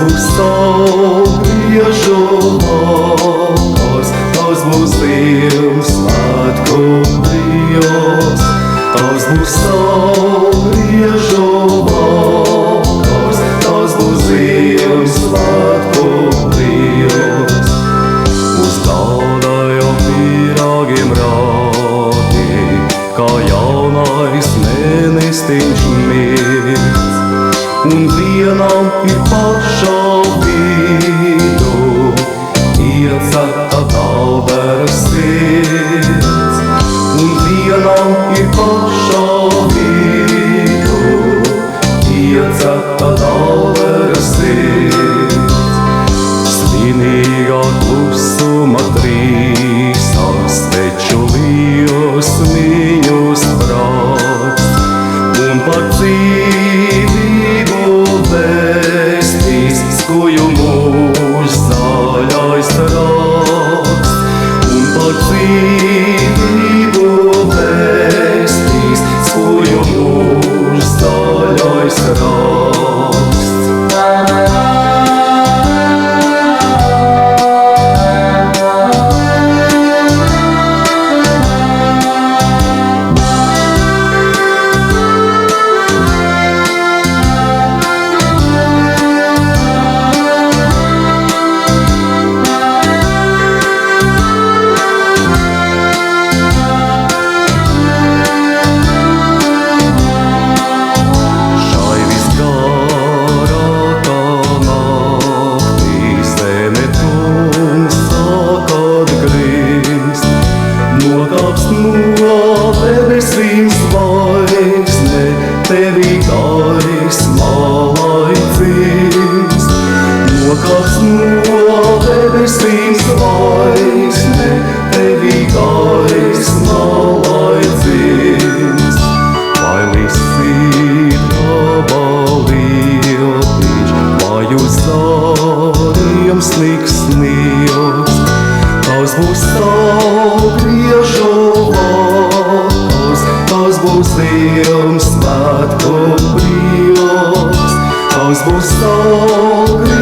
būs saulgriežu vakars, tas būs Ziemassvētku prieks. Tas būs saulgriežu vakars, tas būs Ziemassvētku prieks. Uz galda jau pīrāgiem rādi, kā jaunais mēnestiņš mirst. Un vienam ir pašā vidū iecerta Talbera sirds. Un vienam ir pašā vidū iecerta Talbera sirds. Svinīgā klusuma trīsā sveču liosmiņus sprāgst. Un par dzīvību vēstīs skuju mūžs zaļais raksts. Un par dzīvību vēstīs skuju mūžs zaļais raksts. Nokāps no debesīm zvaigzne, tevī gaismā lai dzimst. Nokāps no debesīm zvaigzne, tevī gaismā lai dzimst. Vailis sītraba lietiņš, vai uz zāriem sniks sniegs. Tas būs saulgriežu vakars, tas būs Ziemassvētku prieks. Tas būs saulgriežu